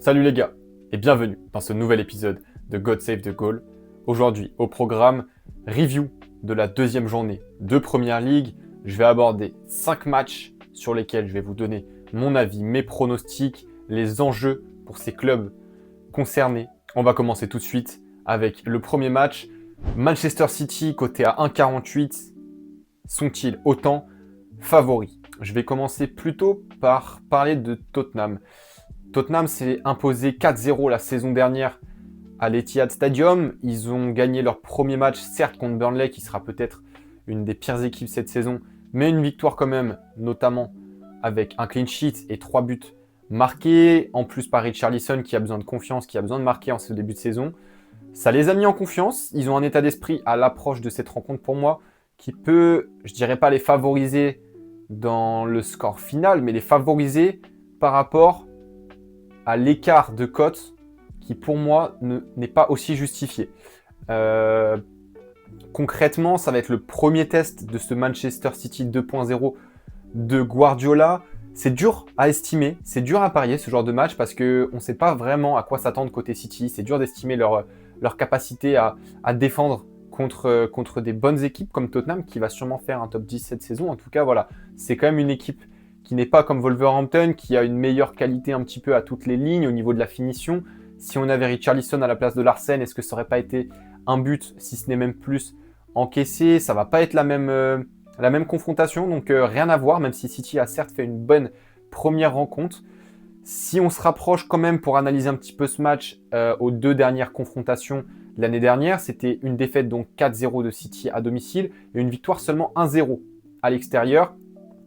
Salut les gars, et bienvenue dans ce nouvel épisode de God Save the Goal. Aujourd'hui, au programme, review de la deuxième journée de Première Ligue. Je vais aborder 5 matchs sur lesquels je vais vous donner mon avis, mes pronostics, les enjeux pour ces clubs concernés. On va commencer tout de suite avec le premier match. Manchester City, coté à 1,48, sont-ils autant favoris? Je vais commencer plutôt par parler de Tottenham. Tottenham s'est imposé 4-0 la saison dernière à l'Etihad Stadium. Ils ont gagné leur premier match, certes contre Burnley, qui sera peut-être une des pires équipes cette saison, mais une victoire quand même, notamment avec un clean sheet et 3 buts marqués, en plus par Richarlison qui a besoin de confiance, qui a besoin de marquer en ce début de saison. Ça les a mis en confiance, ils ont un état d'esprit à l'approche de cette rencontre pour moi, qui peut, je dirais pas les favoriser dans le score final, mais les favoriser par rapport à l'écart de cote qui, pour moi, n'est pas aussi justifié. Concrètement, ça va être le premier test de ce Manchester City 2.0 de Guardiola. C'est dur à estimer, c'est dur à parier ce genre de match parce qu'on ne sait pas vraiment à quoi s'attendre côté City. C'est dur d'estimer leur capacité à défendre contre des bonnes équipes comme Tottenham qui va sûrement faire un top 10 cette saison. En tout cas, voilà, c'est quand même une équipe qui n'est pas comme Wolverhampton, qui a une meilleure qualité un petit peu à toutes les lignes au niveau de la finition. Si on avait Richarlison à la place de Larsen, est-ce que ça n'aurait pas été un but, si ce n'est même plus, encaissé? Ça ne va pas être la même confrontation, donc rien à voir, même si City a certes fait une bonne première rencontre. Si on se rapproche quand même pour analyser un petit peu ce match aux deux dernières confrontations l'année dernière, c'était une défaite donc 4-0 de City à domicile et une victoire seulement 1-0 à l'extérieur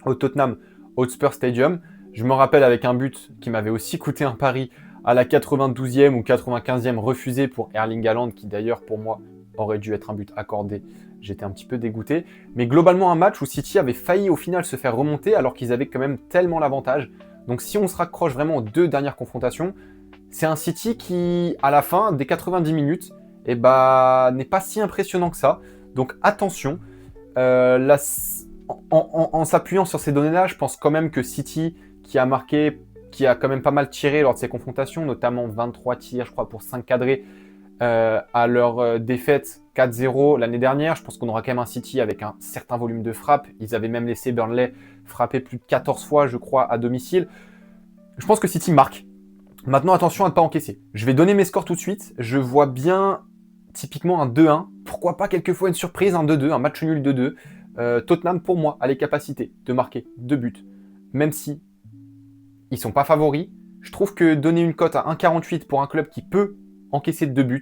au Tottenham Hotspur Stadium. Je me rappelle avec un but qui m'avait aussi coûté un pari à la 92e ou 95e refusé pour Erling Haaland, qui d'ailleurs pour moi aurait dû être un but accordé. J'étais un petit peu dégoûté. Mais globalement un match où City avait failli au final se faire remonter alors qu'ils avaient quand même tellement l'avantage. Donc si on se raccroche vraiment aux deux dernières confrontations, c'est un City qui, à la fin, des 90 minutes, n'est pas si impressionnant que ça. Donc attention, en s'appuyant sur ces données-là, je pense quand même que City, qui a quand même pas mal tiré lors de ces confrontations, notamment 23 tirs, je crois, pour 5 cadrés, à leur défaite 4-0 l'année dernière. Je pense qu'on aura quand même un City avec un certain volume de frappes. Ils avaient même laissé Burnley frapper plus de 14 fois, je crois, à domicile. Je pense que City marque. Maintenant, attention à ne pas encaisser. Je vais donner mes scores tout de suite. Je vois bien typiquement un 2-1. Pourquoi pas quelquefois une surprise, un 2-2, un match nul 2-2. Tottenham, pour moi, a les capacités de marquer 2 buts. Même si ils ne sont pas favoris, je trouve que donner une cote à 1,48 pour un club qui peut encaisser 2 buts,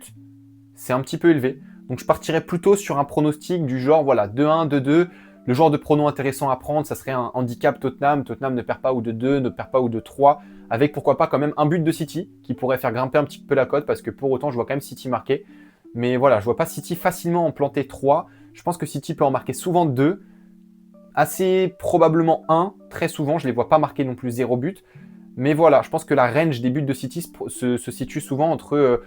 c'est un petit peu élevé. Donc je partirais plutôt sur un pronostic du genre voilà, 2-1, 2-2. Le genre de prono intéressant à prendre, ça serait un handicap Tottenham. Tottenham ne perd pas ou de 2, ne perd pas ou de 3. Avec pourquoi pas quand même un but de City qui pourrait faire grimper un petit peu la cote parce que pour autant je vois quand même City marquer. Mais voilà, je vois pas City facilement en planter 3. Je pense que City peut en marquer souvent 2. Assez probablement 1. Très souvent, je ne les vois pas marquer non plus 0 but. Mais voilà, je pense que la range des buts de City se situe souvent entre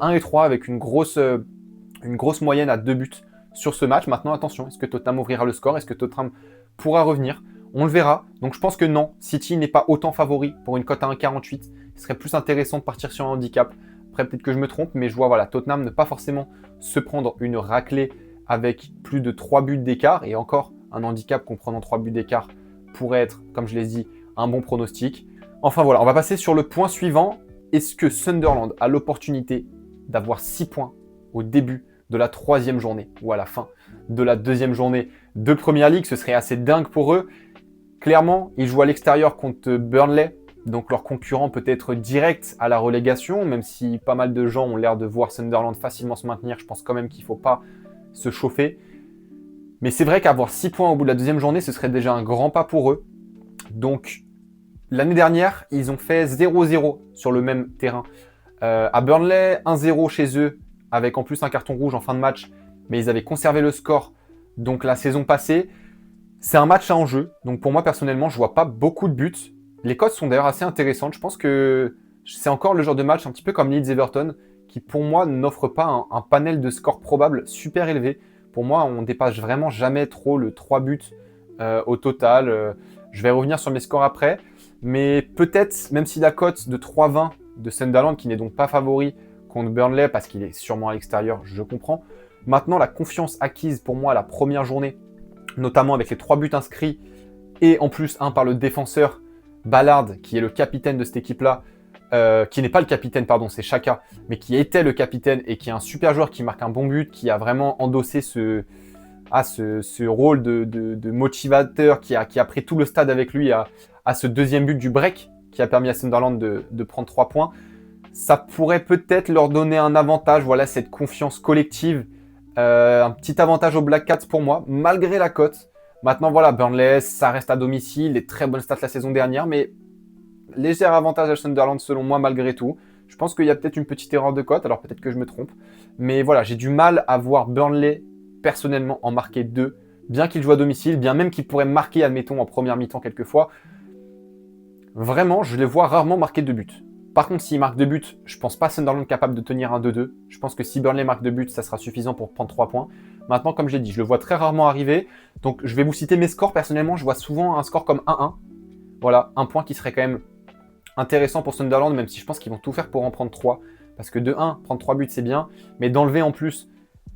1 et 3 avec une grosse moyenne à 2 buts sur ce match. Maintenant, attention, est-ce que Tottenham ouvrira le score? Est-ce que Tottenham pourra revenir? On le verra. Donc je pense que non, City n'est pas autant favori pour une cote à 1,48. Il serait plus intéressant de partir sur un handicap. Après, peut-être que je me trompe, mais je vois voilà, Tottenham ne pas forcément se prendre une raclée avec plus de 3 buts d'écart. Et encore, un handicap comprenant 3 buts d'écart pourrait être, comme je l'ai dit, un bon pronostic. Enfin voilà, on va passer sur le point suivant. Est-ce que Sunderland a l'opportunité d'avoir 6 points au début de la 3e journée ou à la fin de la 2e journée de Premier League? Ce serait assez dingue pour eux. Clairement, ils jouent à l'extérieur contre Burnley, donc leur concurrent peut être direct à la relégation, même si pas mal de gens ont l'air de voir Sunderland facilement se maintenir. Je pense quand même qu'il ne faut pas se chauffer. Mais c'est vrai qu'avoir 6 points au bout de la 2e journée, ce serait déjà un grand pas pour eux. Donc, l'année dernière, ils ont fait 0-0 sur le même terrain. À Burnley, 1-0 chez eux, avec en plus un carton rouge en fin de match, mais ils avaient conservé le score. Donc la saison passée, c'est un match à enjeu. Donc pour moi, personnellement, je ne vois pas beaucoup de buts. Les cotes sont d'ailleurs assez intéressantes. Je pense que c'est encore le genre de match un petit peu comme Leeds-Everton, qui pour moi n'offre pas un panel de scores probables super élevé. Pour moi, on dépasse vraiment jamais trop le 3 buts au total. Je vais revenir sur mes scores après. Mais peut-être, même si la cote de 3,20 de Sunderland, qui n'est donc pas favori contre Burnley parce qu'il est sûrement à l'extérieur, je comprends. Maintenant, la confiance acquise pour moi à la première journée, notamment avec les 3 buts inscrits et en plus un par le défenseur Ballard, qui est le capitaine de cette équipe-là, qui n'est pas le capitaine, pardon, c'est Xhaka, mais qui était le capitaine et qui est un super joueur qui marque un bon but, qui a vraiment endossé ce rôle de motivateur, qui a pris tout le stade avec lui à ce deuxième but du break, qui a permis à Sunderland de prendre 3 points. Ça pourrait peut-être leur donner un avantage, voilà, cette confiance collective, un petit avantage aux Black Cats pour moi, malgré la cote. Maintenant, voilà, Burnley, ça reste à domicile, des très bonnes stats la saison dernière, mais léger avantage à Sunderland selon moi malgré tout. Je pense qu'il y a peut-être une petite erreur de cote, alors peut-être que je me trompe. Mais voilà, j'ai du mal à voir Burnley personnellement en marquer 2, bien qu'il joue à domicile, bien même qu'il pourrait marquer, admettons, en première mi-temps quelquefois. Vraiment, je les vois rarement marquer 2 buts. Par contre, s'il marque 2 buts, je pense pas Sunderland capable de tenir un 2-2. Je pense que si Burnley marque 2 buts, ça sera suffisant pour prendre 3 points. Maintenant, comme je l'ai dit, je le vois très rarement arriver. Donc, je vais vous citer mes scores. Personnellement, je vois souvent un score comme 1-1. Voilà, un point qui serait quand même intéressant pour Sunderland, même si je pense qu'ils vont tout faire pour en prendre 3. Parce que de 1, prendre 3 buts, c'est bien. Mais d'enlever en plus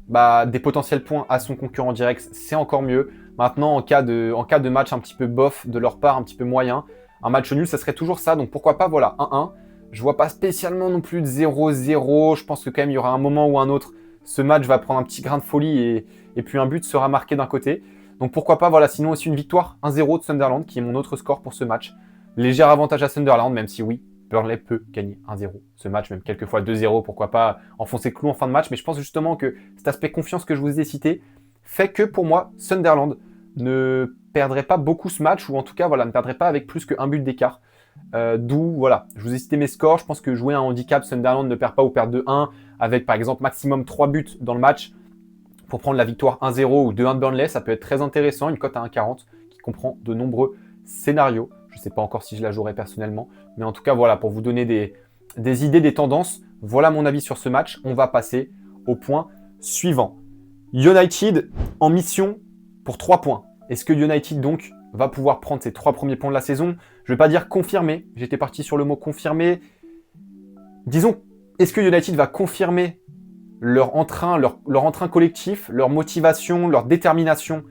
des potentiels points à son concurrent direct, c'est encore mieux. Maintenant, en cas de match un petit peu bof de leur part, un petit peu moyen, un match nul, ça serait toujours ça. Donc, pourquoi pas, voilà, 1-1. Je vois pas spécialement non plus de 0-0. Je pense que quand même, il y aura un moment ou un autre, ce match va prendre un petit grain de folie et puis un but sera marqué d'un côté. Donc pourquoi pas, voilà, sinon aussi une victoire 1-0 de Sunderland, qui est mon autre score pour ce match. Léger avantage à Sunderland, même si oui, Burnley peut gagner 1-0 ce match, même quelquefois 2-0, pourquoi pas enfoncer clou en fin de match. Mais je pense justement que cet aspect confiance que je vous ai cité fait que pour moi, Sunderland ne perdrait pas beaucoup ce match, ou en tout cas, voilà, ne perdrait pas avec plus qu'un but d'écart. D'où, voilà, je vous ai cité mes scores. Je pense que jouer un handicap, Sunderland ne perd pas ou perd 2-1, avec par exemple maximum 3 buts dans le match pour prendre la victoire 1-0 ou 2-1 de Burnley, ça peut être très intéressant. Une cote à 1,40 qui comprend de nombreux scénarios. Je ne sais pas encore si je la jouerai personnellement, mais en tout cas, voilà, pour vous donner des idées, des tendances, voilà mon avis sur ce match. On va passer au point suivant. United en mission pour 3 points. Est-ce que United donc va pouvoir prendre ses 3 premiers points de la saison? Je ne vais pas dire confirmer, j'étais parti sur le mot confirmer. Disons, est-ce que United va confirmer leur entrain collectif, leur motivation, leur détermination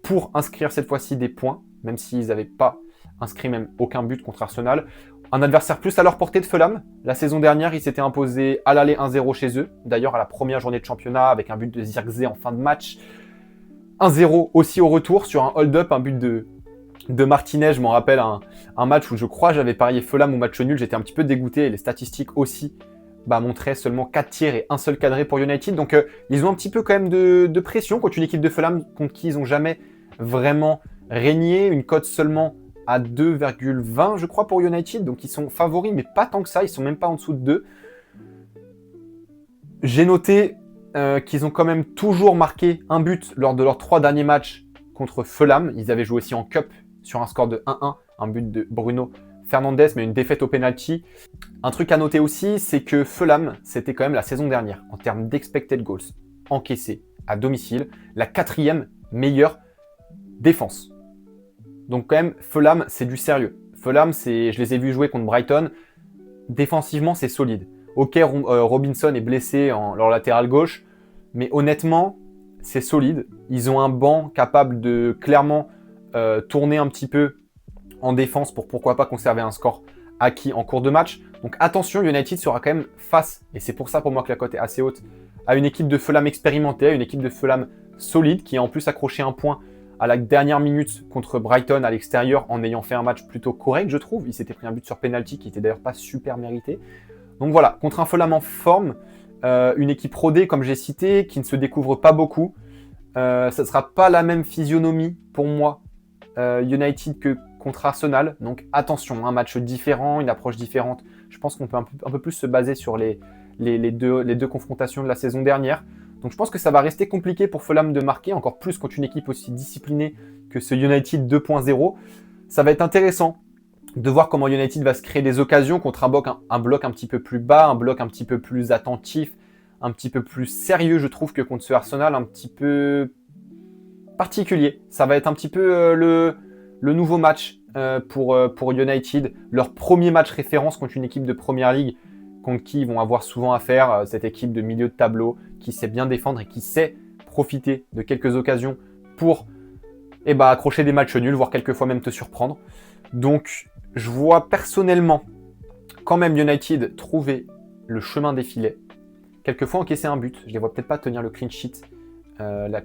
pour inscrire cette fois-ci des points, même s'ils n'avaient pas inscrit même aucun but contre Arsenal. Un adversaire plus à leur portée de Fulham. La saison dernière, ils s'étaient imposés à l'aller 1-0 chez eux. D'ailleurs, à la première journée de championnat, avec un but de Zirkzee en fin de match. 1-0 aussi au retour sur un hold-up, un but de Martinez. Je m'en rappelle un match où je crois j'avais parié Fulham ou match nul. J'étais un petit peu dégoûté et les statistiques aussi montraient seulement 4 tirs et un seul cadré pour United. Donc ils ont un petit peu quand même de pression contre une équipe de Fulham contre qui ils n'ont jamais vraiment régné. Une cote seulement à 2,20 je crois pour United. Donc ils sont favoris mais pas tant que ça. Ils sont même pas en dessous de 2. J'ai noté qu'ils ont quand même toujours marqué un but lors de leurs 3 derniers matchs contre Fulham. Ils avaient joué aussi en Cup sur un score de 1-1. Un but de Bruno Fernandes, mais une défaite au penalty. Un truc à noter aussi, c'est que Fulham, c'était quand même la saison dernière, en termes d'expected goals encaissés à domicile, la 4e meilleure défense. Donc quand même, Fulham, c'est du sérieux. Fulham, je les ai vus jouer contre Brighton. Défensivement, c'est solide. Ok, Robinson est blessé leur latéral gauche, mais honnêtement, c'est solide. Ils ont un banc capable de clairement tourner un petit peu en défense pour pourquoi pas conserver un score acquis en cours de match. Donc attention, United sera quand même face, et c'est pour ça pour moi que la cote est assez haute, à une équipe de Fulham expérimentée, à une équipe de Fulham solide, qui a en plus accroché un point à la dernière minute contre Brighton à l'extérieur en ayant fait un match plutôt correct, je trouve. Il s'était pris un but sur penalty qui était d'ailleurs pas super mérité. Donc voilà, contre un Fulham en forme, une équipe rodée comme j'ai cité, qui ne se découvre pas beaucoup. Ça ne sera pas la même physionomie pour moi United que contre Arsenal. Donc attention, un match différent, une approche différente. Je pense qu'on peut un peu plus se baser sur les deux confrontations de la saison dernière. Donc je pense que ça va rester compliqué pour Fulham de marquer, encore plus contre une équipe aussi disciplinée que ce United 2.0. Ça va être intéressant de voir comment United va se créer des occasions contre un bloc un petit peu plus bas, un bloc un petit peu plus attentif, un petit peu plus sérieux, je trouve, que contre ce Arsenal un petit peu particulier. Ça va être un petit peu le nouveau match pour United. Leur premier match référence contre une équipe de Première Ligue, contre qui ils vont avoir souvent affaire, cette équipe de milieu de tableau qui sait bien défendre et qui sait profiter de quelques occasions pour accrocher des matchs nuls, voire quelquefois même te surprendre. Donc, je vois personnellement quand même United trouver le chemin des filets, quelquefois encaisser un but. Je ne les vois peut-être pas tenir le clean sheet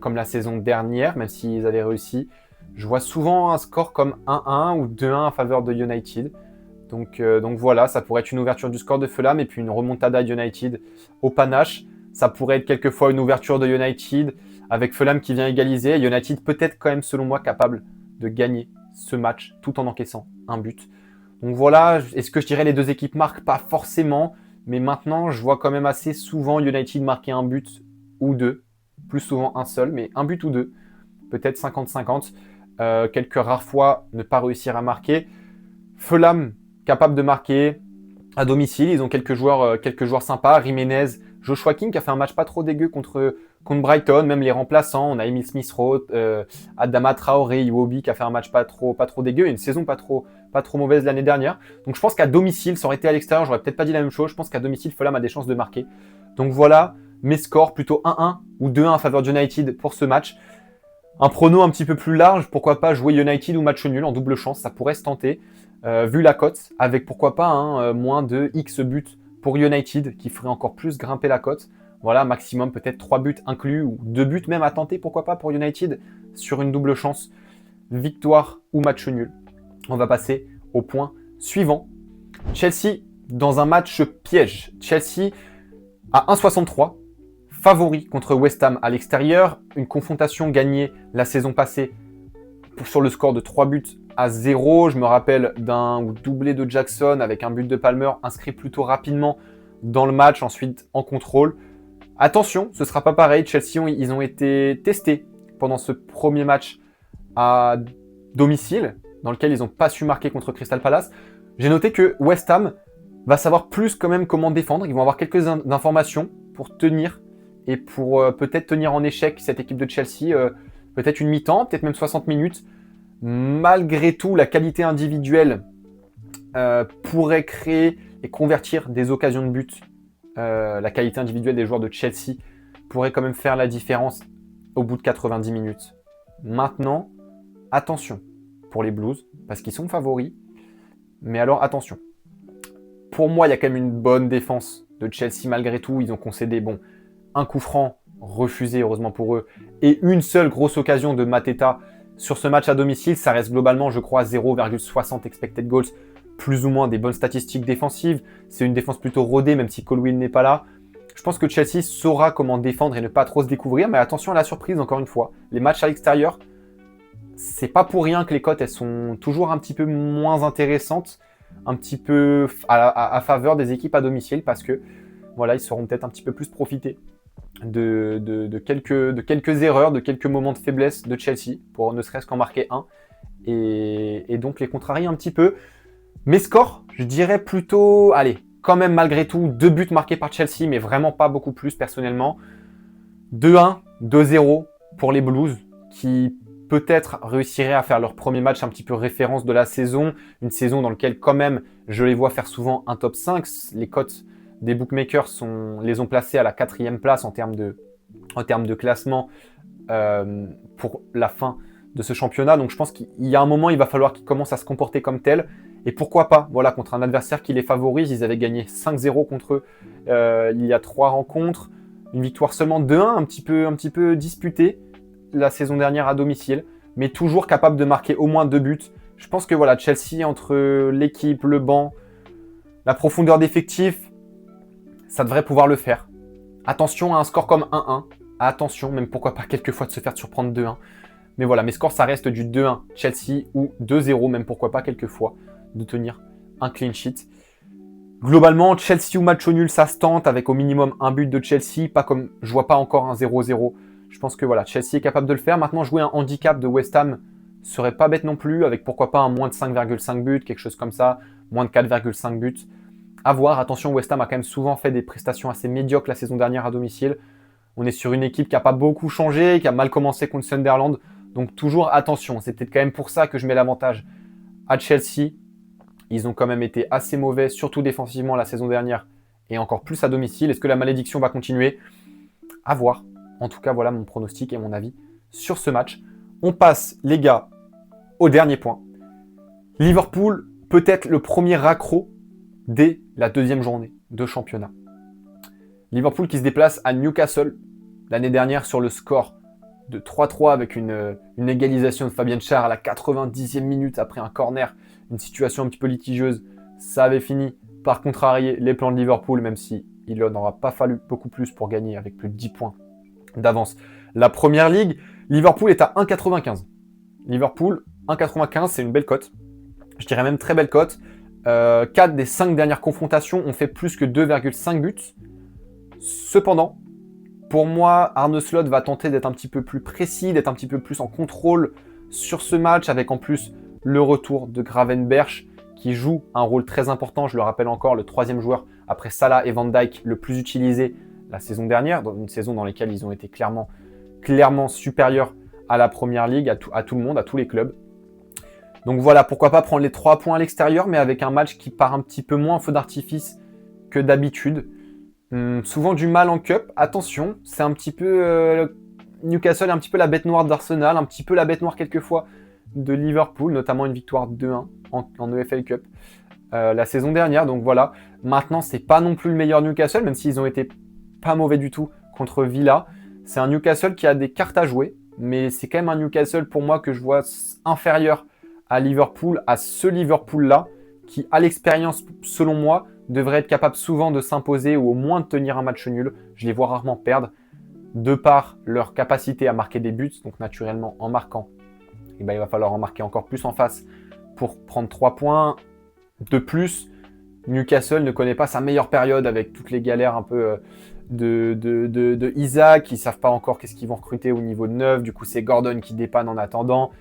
comme la saison dernière, même s'ils avaient réussi. Je vois souvent un score comme 1-1 ou 2-1 en faveur de United. Donc voilà, ça pourrait être une ouverture du score de Fulham et puis une remontada United au panache. Ça pourrait être quelquefois une ouverture de United avec Fulham qui vient égaliser. United peut-être quand même, selon moi, capable de gagner ce match tout en encaissant un but. Donc voilà, est-ce que je dirais les deux équipes marquent? Pas forcément, mais maintenant je vois quand même assez souvent United marquer un but ou deux. Plus souvent un seul, mais un but ou deux. Peut-être 50-50. Quelques rares fois ne pas réussir à marquer. Fulham capable de marquer à domicile. Ils ont quelques joueurs sympas. Jiménez, Joshua King qui a fait un match pas trop dégueu contre Brighton. Même les remplaçants, on a Emile Smith-Rowe, Adama Traoré, Iwobi qui a fait un match pas trop dégueu et une saison pas trop mauvaise l'année dernière. Donc je pense qu'à domicile, ça aurait été à l'extérieur, j'aurais peut-être pas dit la même chose. Je pense qu'à domicile, Fulham a des chances de marquer. Donc voilà, mes scores plutôt 1-1 ou 2-1 en faveur de United pour ce match. Un prono un petit peu plus large, pourquoi pas jouer United ou match nul en double chance, ça pourrait se tenter. Vu la cote, avec pourquoi pas moins de X buts pour United, qui ferait encore plus grimper la cote. Voilà, maximum peut-être 3 buts inclus, ou 2 buts même à tenter, pourquoi pas pour United, sur une double chance, victoire ou match nul. On va passer au point suivant. Chelsea, dans un match piège. Chelsea à 1,63, favori contre West Ham à l'extérieur. Une confrontation gagnée la saison passée sur le score de 3-0. Je me rappelle d'un doublé de Jackson avec un but de Palmer inscrit plutôt rapidement dans le match, ensuite en contrôle. Attention, ce ne sera pas pareil. Chelsea, ils ont été testés pendant ce premier match à domicile, dans lequel ils n'ont pas su marquer contre Crystal Palace. J'ai noté que West Ham va savoir plus quand même comment défendre. Ils vont avoir quelques informations pour tenir et pour peut-être tenir en échec cette équipe de Chelsea. Peut-être une mi-temps, peut-être même 60 minutes. Malgré tout, la qualité individuelle pourrait créer et convertir des occasions de but. La qualité individuelle des joueurs de Chelsea pourrait quand même faire la différence au bout de 90 minutes. Maintenant, attention pour les Blues, parce qu'ils sont favoris. Mais alors, attention. Pour moi, il y a quand même une bonne défense de Chelsea malgré tout. Ils ont concédé un coup franc refusé, heureusement pour eux, et une seule grosse occasion de Mateta sur ce match à domicile. Ça reste globalement, je crois, 0,60 expected goals, plus ou moins des bonnes statistiques défensives. C'est une défense plutôt rodée, même si Colwill n'est pas là. Je pense que Chelsea saura comment défendre et ne pas trop se découvrir, mais attention à la surprise, encore une fois. Les matchs à l'extérieur, c'est pas pour rien que les cotes, elles sont toujours un petit peu moins intéressantes, un petit peu à faveur des équipes à domicile, parce que voilà, ils sauront peut-être un petit peu plus profiter de quelques erreurs, de quelques moments de faiblesse de Chelsea, pour ne serait-ce qu'en marquer un, et donc les contrarier un petit peu. Mes scores, je dirais plutôt, allez, quand même malgré tout, 2 buts marqués par Chelsea, mais vraiment pas beaucoup plus personnellement. 2-1, 2-0 pour les Blues, qui peut-être réussiraient à faire leur premier match un petit peu référence de la saison, une saison dans laquelle quand même je les vois faire souvent un top 5. Les cotes des bookmakers les ont placés à la 4e place en termes de classement pour la fin de ce championnat. Donc je pense qu'il y a un moment, il va falloir qu'ils commencent à se comporter comme tel. Et pourquoi pas, voilà, contre un adversaire qui les favorise. Ils avaient gagné 5-0 contre eux il y a 3 rencontres. Une victoire seulement 2-1, un petit peu disputée la saison dernière à domicile, mais toujours capable de marquer au moins 2 buts. Je pense que voilà, Chelsea, entre l'équipe, le banc, la profondeur d'effectif, ça devrait pouvoir le faire. Attention à un score comme 1-1. Attention, même pourquoi pas quelquefois de se faire surprendre 2-1. Mais voilà, mes scores, ça reste du 2-1 Chelsea ou 2-0, même pourquoi pas quelquefois de tenir un clean sheet. Globalement, Chelsea ou match nul, ça se tente avec au minimum un but de Chelsea. Pas comme, je vois pas encore un 0-0. Je pense que voilà, Chelsea est capable de le faire. Maintenant, jouer un handicap de West Ham serait pas bête non plus, avec pourquoi pas un moins de 5,5 buts, quelque chose comme ça, moins de 4,5 buts. À voir. Attention, West Ham a quand même souvent fait des prestations assez médiocres la saison dernière à domicile. On est sur une équipe qui n'a pas beaucoup changé, qui a mal commencé contre Sunderland. Donc toujours attention. C'est peut-être quand même pour ça que je mets l'avantage à Chelsea. Ils ont quand même été assez mauvais, surtout défensivement la saison dernière, et encore plus à domicile. Est-ce que la malédiction va continuer? À voir. En tout cas, voilà mon pronostic et mon avis sur ce match. On passe, les gars, au dernier point. Liverpool, peut-être le premier raccro dès la deuxième journée de championnat. Liverpool qui se déplace à Newcastle l'année dernière sur le score de 3-3 avec une égalisation de Fabian Schär à la 90e minute après un corner, une situation un petit peu litigieuse. Ça avait fini par contrarier les plans de Liverpool, même si il n'en aura pas fallu beaucoup plus pour gagner avec plus de 10 points d'avance. La Première Ligue, Liverpool est à 1,95. Liverpool, 1,95, c'est une belle cote. Je dirais même très belle cote. 4 des 5 dernières confrontations ont fait plus que 2,5 buts. Cependant, pour moi, Arne Slot va tenter d'être un petit peu plus précis, d'être un petit peu plus en contrôle sur ce match, avec en plus le retour de Gravenberch, qui joue un rôle très important. Je le rappelle encore, le troisième joueur après Salah et Van Dijk, le plus utilisé la saison dernière, dans une saison dans laquelle ils ont été clairement supérieurs à la Première Ligue, à tout le monde, à tous les clubs. Donc voilà, pourquoi pas prendre les 3 points à l'extérieur, mais avec un match qui part un petit peu moins en feu d'artifice que d'habitude. Souvent du mal en cup, attention, c'est un petit peu Newcastle est un petit peu la bête noire d'Arsenal, un petit peu la bête noire quelquefois de Liverpool, notamment une victoire 2-1 en EFL Cup la saison dernière. Donc voilà, maintenant c'est pas non plus le meilleur Newcastle, même s'ils ont été pas mauvais du tout contre Villa. C'est un Newcastle qui a des cartes à jouer, mais c'est quand même un Newcastle pour moi que je vois inférieur à Liverpool, à ce Liverpool-là, qui à l'expérience, selon moi, devrait être capable souvent de s'imposer ou au moins de tenir un match nul. Je les vois rarement perdre, de par leur capacité à marquer des buts. Donc naturellement, en marquant, il va falloir en marquer encore plus en face pour prendre 3 points. De plus, Newcastle ne connaît pas sa meilleure période avec toutes les galères un peu de Isaac. Ils ne savent pas encore qu'est-ce qu'ils vont recruter au niveau de 9. Du coup, c'est Gordon qui dépanne en attendant.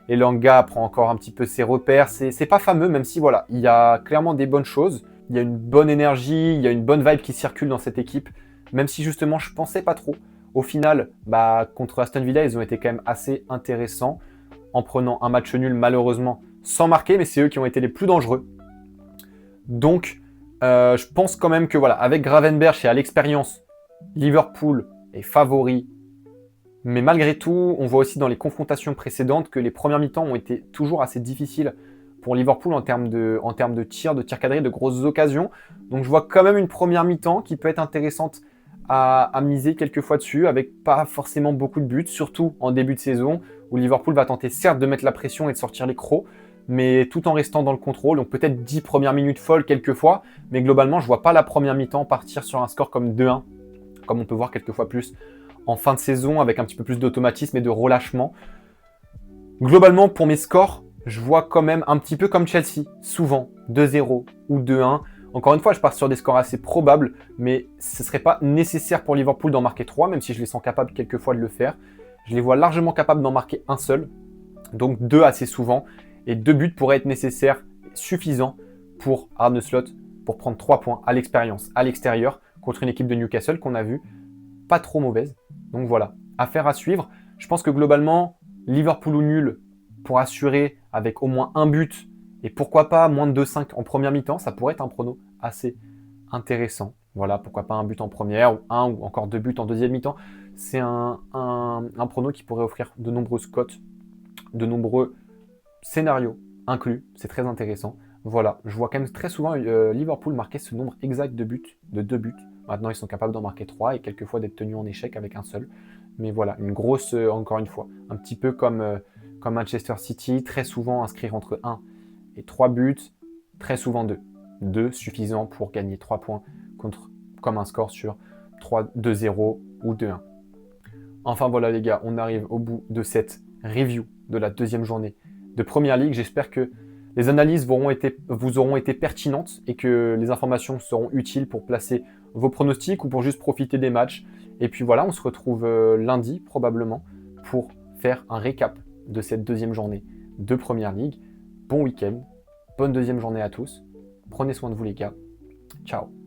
Et Elanga prend encore un petit peu ses repères. C'est pas fameux, même si voilà, il y a clairement des bonnes choses. Il y a une bonne énergie, il y a une bonne vibe qui circule dans cette équipe. Même si justement, je pensais pas trop. Au final, contre Aston Villa, ils ont été quand même assez intéressants en prenant un match nul malheureusement sans marquer, mais c'est eux qui ont été les plus dangereux. Donc, je pense quand même que voilà, avec Gravenberch et à l'expérience, Liverpool est favori. Mais malgré tout, on voit aussi dans les confrontations précédentes que les premières mi-temps ont été toujours assez difficiles pour Liverpool en termes de tirs cadrés, de grosses occasions. Donc je vois quand même une première mi-temps qui peut être intéressante à miser quelques fois dessus, avec pas forcément beaucoup de buts, surtout en début de saison, où Liverpool va tenter certes de mettre la pression et de sortir les crocs, mais tout en restant dans le contrôle. Donc peut-être 10 premières minutes folles quelquefois, mais globalement, je ne vois pas la première mi-temps partir sur un score comme 2-1, comme on peut voir quelquefois plus en fin de saison, avec un petit peu plus d'automatisme et de relâchement. Globalement, pour mes scores, je vois quand même un petit peu comme Chelsea, souvent 2-0 ou 2-1. Encore une fois, je pars sur des scores assez probables, mais ce ne serait pas nécessaire pour Liverpool d'en marquer 3, même si je les sens capables quelquefois de le faire. Je les vois largement capables d'en marquer un seul, donc 2 assez souvent. Et 2 buts pourraient être nécessaires, suffisants pour Arne Slot, pour prendre 3 points à l'expérience, à l'extérieur, contre une équipe de Newcastle qu'on a vue pas trop mauvaise. Donc voilà, affaire à suivre. Je pense que globalement, Liverpool ou nul pour assurer avec au moins un but, et pourquoi pas moins de 2-5 en première mi-temps, ça pourrait être un prono assez intéressant. Voilà, pourquoi pas un but en première, ou un ou encore 2 buts en deuxième mi-temps. C'est un prono qui pourrait offrir de nombreuses cotes, de nombreux scénarios inclus. C'est très intéressant. Voilà, je vois quand même très souvent Liverpool marquer ce nombre exact de buts, de 2 buts. Maintenant, ils sont capables d'en marquer 3 et quelquefois d'être tenus en échec avec un seul. Mais voilà, une grosse, encore une fois, un petit peu comme Manchester City, très souvent inscrire entre 1 et 3 buts, très souvent 2. 2 suffisant pour gagner 3 points comme un score sur 2-0 ou 2-1. Enfin voilà les gars, on arrive au bout de cette review de la deuxième journée de Première Ligue. J'espère que les analyses vous auront été pertinentes et que les informations seront utiles pour placer vos pronostics ou pour juste profiter des matchs. Et puis voilà, on se retrouve lundi probablement pour faire un récap de cette deuxième journée de Première Ligue. Bon week-end, bonne deuxième journée à tous. Prenez soin de vous les gars. Ciao.